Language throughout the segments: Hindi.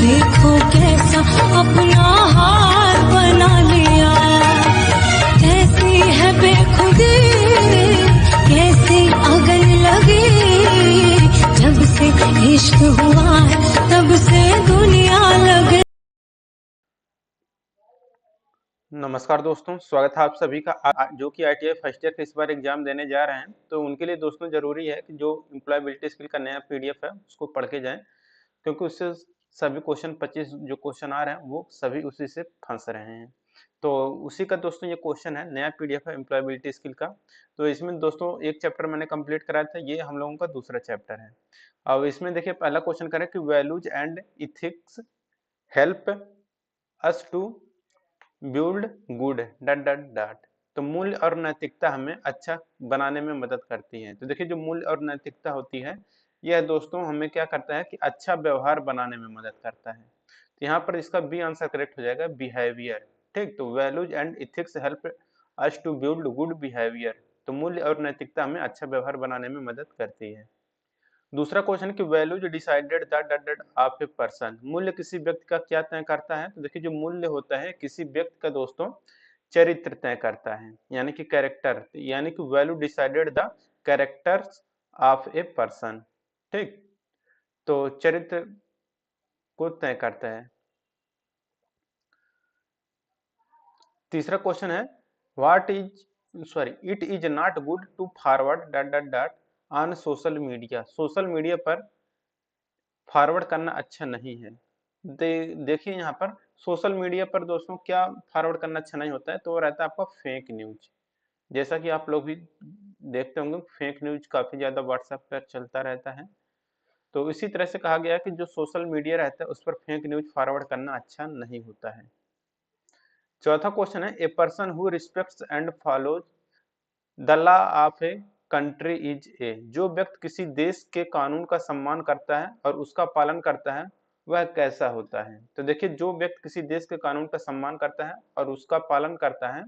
देखो कैसा अपना हार बना लिया। कैसी है बेखुदी, कैसी अगन लगी, जब से इश्क हुआ है तब से दुनिया लगे। नमस्कार दोस्तों, स्वागत है आप सभी का जो कि ITI फर्स्ट ईयर के इस बार एग्जाम देने जा रहे हैं। तो उनके लिए दोस्तों जरूरी है कि जो एम्प्लॉयबिलिटी स्किल का नया PDF है उसको पढ़ के जाएं, क्योंकि उससे सभी क्वेश्चन 25 जो क्वेश्चन आ रहे हैं वो सभी उसी से फंस रहे हैं। तो उसी का दोस्तों ये क्वेश्चन है, नया PDF है एम्प्लॉयबिलिटी स्किल का। तो इसमें दोस्तों एक चैप्टर मैंने कंप्लीट कराया था, ये हम लोगों का दूसरा चैप्टर है। अब इसमें देखिए पहला क्वेश्चन करें कि values and ethics help us to build good dot dot dot. तो मूल्य और नैतिकता हमें अच्छा बनाने में मदद करती है। तो देखिए जो मूल्य और नैतिकता होती है यह दोस्तों हमें क्या करता है कि अच्छा व्यवहार बनाने में मदद करता है। तो यहाँ पर इसका बी आंसर करेक्ट हो जाएगा, बिहेवियर। ठीक, तो values and ethics help us to build good behaviour. तो मूल्य और नैतिकता हमें अच्छा व्यवहार बनाने में मदद करती है। दूसरा क्वेश्चन कि values decided the dot dot of a person. मूल्य किसी व्यक्ति का क्या तय करता है? तो देखिए जो मूल्य होता है किसी व्यक्ति का दोस्तों चरित्र तय करता है, यानी कि कैरेक्टर, यानी कि value decided the characters of a person. ठीक, तो चरित्र को तय करता है। तीसरा क्वेश्चन है what is it is not good to forward dot dot dot on social media. Social media पर फॉरवर्ड करना अच्छा नहीं है। देखिए यहाँ पर सोशल मीडिया पर दोस्तों क्या फॉरवर्ड करना अच्छा नहीं होता है, तो वो रहता है आपका फेक न्यूज। जैसा कि आप लोग भी देखते होंगे फेक न्यूज काफी ज्यादा व्हाट्सएप पर चलता रहता है। तो इसी तरह से कहा गया है कि जो सोशल मीडिया रहता है उस पर फेक न्यूज फॉरवर्ड करना अच्छा नहीं होता है। चौथा क्वेश्चन है a person who respects and follows the law of a country is a. जो व्यक्ति किसी देश के कानून का सम्मान करता है और उसका पालन करता है वह कैसा होता है? तो देखिए जो व्यक्ति किसी देश के कानून का सम्मान करता है और उसका पालन करता है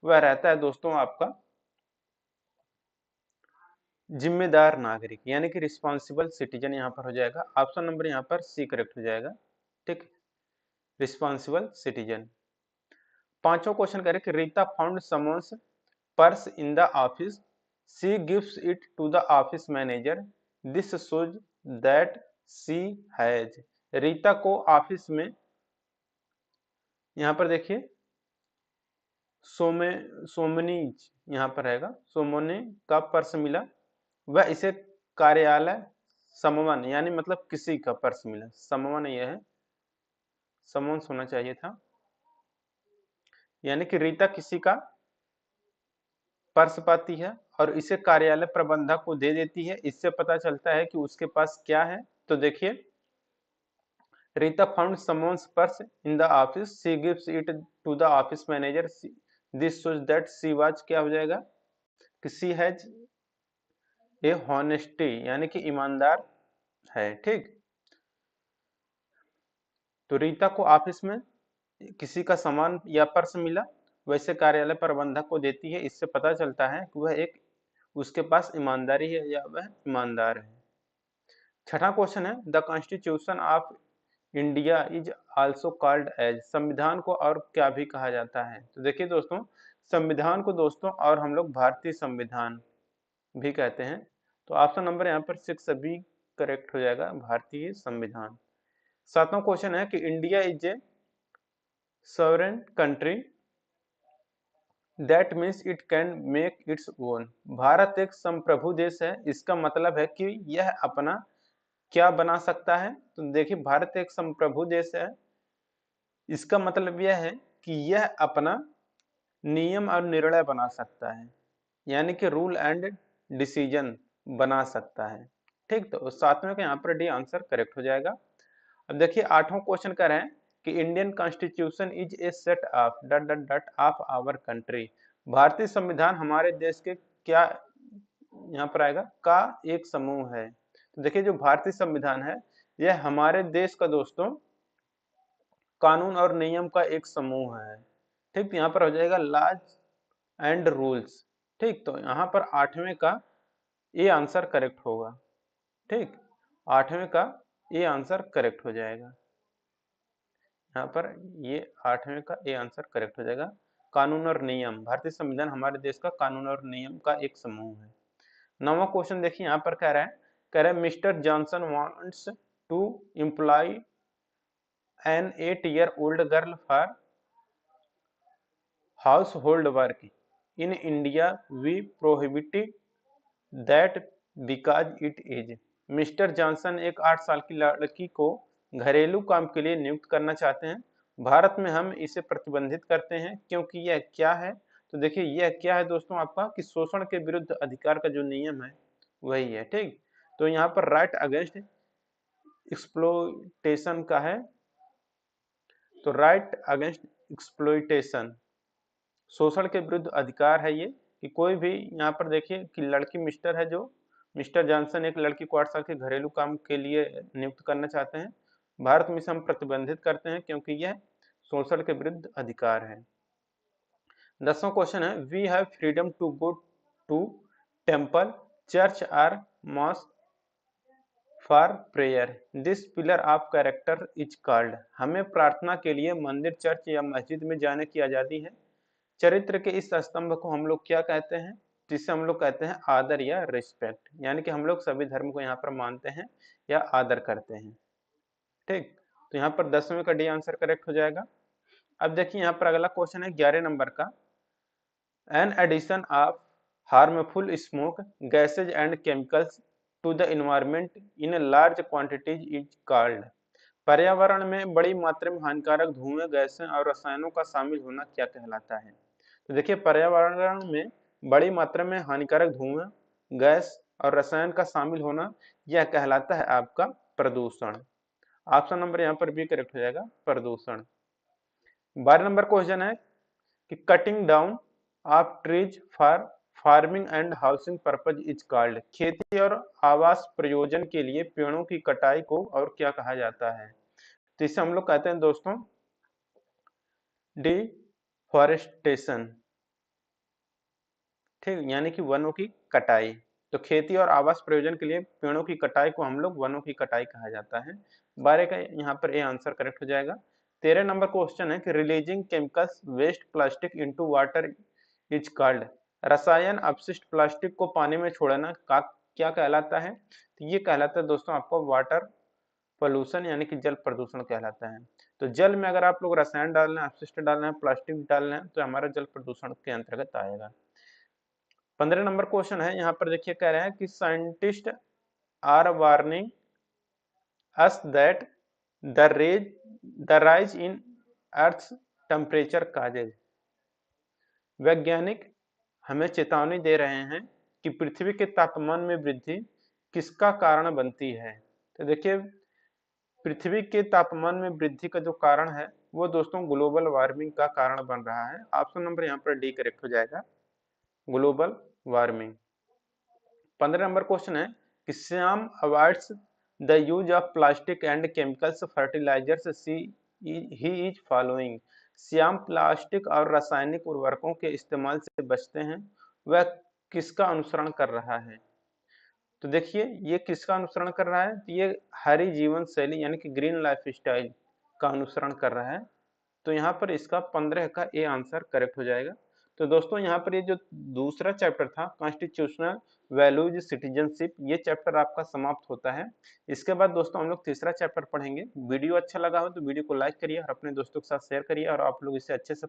वह रहता है दोस्तों आपका जिम्मेदार नागरिक, यानी कि रिस्पॉन्सिबल सिटीजन यहाँ पर हो जाएगा। ऑप्शन नंबर यहाँ पर सी करेक्ट हो जाएगा। ठीक, रिस्पॉन्सिबल सिटीजन। पांचवा क्वेश्चन करें कि Rita found someone's purse in the office, she gives it to the office manager, this shows that she has. Rita को ऑफिस में यहाँ पर देखिए सोमनीज यहाँ पर रहेगा, सोमोनी का पर्स मिला, वह इसे कार्यालय समवन यानी मतलब किसी का पर्स मिला, समवन यह है, समन्स होना चाहिए था, यानी कि रीता किसी का पर्स पाती है और इसे कार्यालय प्रबंधक को दे देती है। इससे पता चलता है कि उसके पास क्या है। तो देखिए Rita found someone's purse in the office, she gives it to the office manager, this shows that she was क्या हो जाएगा कि शी हैज ए हॉनेस्टी, यानी कि ईमानदार है। ठीक, तो रीता को ऑफिस में किसी का सामान या पर्स मिला, वैसे कार्यालय प्रबंधक को देती है। इससे पता चलता है कि वह एक उसके पास ईमानदारी है या वह ईमानदार है। छठा क्वेश्चन है the constitution of India is also called as. संविधान को और क्या भी कहा जाता है? तो देखिए दोस्तों संविधान को दोस्तों और हम लोग भारतीय संविधान भी कहते हैं। तो ऑप्शन नंबर यहाँ पर 6 सभी करेक्ट हो जाएगा, भारतीय संविधान। सातवां क्वेश्चन है कि India is a sovereign country that means it can make its own. Bharat एक संप्रभु देश है, इसका मतलब है कि यह अपना क्या बना सकता है? तो देखिए भारत एक संप्रभु देश है, इसका मतलब यह है कि यह अपना नियम और निर्णय बना सकता है, यानी कि रूल एंड डिसीजन बना सकता है। ठीक, तो सातवें का यहाँ पर डी आंसर करेक्ट हो जाएगा। अब देखिए आठवां क्वेश्चन कर रहे हैं कि Indian constitution is a set of dot dot dot of our country. भारतीय संविधान हमारे देश के क्या यहाँ पर आएगा का एक समूह है। तो देखिए जो भारतीय संविधान है यह हमारे देश का दोस्तों कानून और नियम का एक समूह है। ठीक, यहाँ पर हो जाएगा लॉज एंड रूल्स। ठीक, तो यहाँ पर आठवें का ए आंसर करेक्ट होगा। ठीक, आठवें का ए आंसर करेक्ट हो जाएगा। यहाँ पर ये 8वें का ए आंसर करेक्ट हो जाएगा। कानून और नियम, भारतीय संविधान हमारे देश का कानून और नियम का एक समूह है। 9वां क्वेश्चन देखिए यहाँ पर कह रहा है mister Johnson wants to employ an 8-year-old girl for household work in India we prohibited that because it is. Mister Johnson एक 8 साल की लड़की को घरेलू काम के लिए नियुक्त करना चाहते हैं, भारत में हम इसे प्रतिबंधित करते हैं क्योंकि यह क्या है। तो देखिए यह क्या है दोस्तों आपका कि शोषण के विरुद्ध अधिकार का जो नियम है वही है, ठीक। तो यहाँ पर राइट अगेंस्ट एक्सप्लॉयटेशन का है, तो राइट अगेंस्ट एक्सप्लॉयटेशन शोषण के विरुद्ध अधिकार है ये, कि कोई भी यहाँ पर देखिए कि लड़की मिस्टर है, जो मिस्टर जॉनसन एक लड़की को 8 साल के घरेलू काम के लिए नियुक्त करना चाहते हैं, भारत में इसे हम प्रतिबंधित करते हैं क्योंकि यह शोषण के विरुद्ध अधिकार है। 10वां क्वेश्चन है we have freedom to go to temple church or mosque for prayer this pillar of character is called. हमें प्रार्थना के लिए मंदिर, चर्च या मस्जिद में जाने की आजादी है, चरित्र के इस स्तंभ को हम लोग क्या कहते हैं, जिसे हम लोग कहते हैं आदर या रिस्पेक्ट, यानी कि हम लोग सभी धर्म को यहाँ पर मानते हैं या आदर करते हैं, ठीक। तो यहाँ पर 10वें का डी आंसर करेक्ट हो जाएगा। अब देखिए यहाँ पर अगला क्वेश्चन है 11 नंबर का, an addition of harmful smoke gases and chemicals to the environment in large quantities is called. पर्यावरण में बड़ी मात्रा में हानिकारक धुएं, गैसें और रसायनों का शामिल होना क्या कहलाता है। तो देखिए पर्यावरण में बड़ी मात्रा में हानिकारक धुएं, गैस और रसायन का शामिल होना यह कहलाता है आपका प्रदूषण। ऑप्शन नंबर यहाँ पर भी करेक्ट हो जाएगा, प्रदूषण। 12 नंबर क्वेश्चन है कि cutting down of trees for farming and housing purpose is called. खेती और आवास प्रयोजन के लिए पेड़ों की कटाई को और क्या कहा जाता है। तो इसे हम लोग कहते हैं दोस्तों डिफॉरेस्टेशन, ठीक, यानी कि वनों की कटाई। तो खेती और आवास प्रयोजन के लिए पेड़ों की कटाई को हम लोग वनों की कटाई कहा जाता है। 12 का यहाँ पर ए आंसर करेक्ट हो जाएगा। 13 नंबर क्वेश्चन है कि releasing chemicals waste plastic into water is called. रसायन अपशिष्ट प्लास्टिक को पानी में छोड़ना का क्या कहलाता है। तो ये कहलाता है दोस्तों आपको वाटर पोल्यूशन, यानी कि जल प्रदूषण कहलाता है। तो जल में अगर आप लोग रसायन डाल रहे हैं, अपशिष्ट डाल रहे हैं, प्लास्टिक डाल रहे हैं, तो हमारा जल प्रदूषण के अंतर्गत आएगा। 15 नंबर क्वेश्चन है, यहाँ पर देखिए कह रहे हैं कि scientist are warning us that the rise in earth temperature causes. वैज्ञानिक हमें चेतावनी दे रहे हैं कि पृथ्वी के तापमान में वृद्धि किसका कारण बनती है। तो देखिए पृथ्वी के तापमान में वृद्धि का जो कारण है वो दोस्तों ग्लोबल वार्मिंग का कारण बन रहा है। ऑप्शन नंबर यहाँ पर डी करेक्ट हो जाएगा, ग्लोबल वार्मिंग। 15 नंबर क्वेश्चन है कि Shyam avoids the use of plastic and chemicals fertilisers he is following. Shyam plastic और रासायनिक उर्वरकों के इस्तेमाल से बचते हैं, वह किसका अनुसरण कर रहा है। तो देखिए ये किसका अनुसरण कर रहा है, ये हरी जीवन शैली यानी कि ग्रीन लाइफ स्टाइल का अनुसरण कर रहा है। तो यहाँ पर इसका 15 का ए आंसर करेक्ट हो जाएगा। तो दोस्तों यहाँ पर ये जो दूसरा चैप्टर था कॉन्स्टिट्यूशनल वैल्यूज सिटीजनशिप, ये चैप्टर आपका समाप्त होता है। इसके बाद दोस्तों हम लोग तीसरा चैप्टर पढ़ेंगे। वीडियो अच्छा लगा हो तो वीडियो को लाइक करिए और अपने दोस्तों के साथ शेयर करिए और आप लोग इसे अच्छे से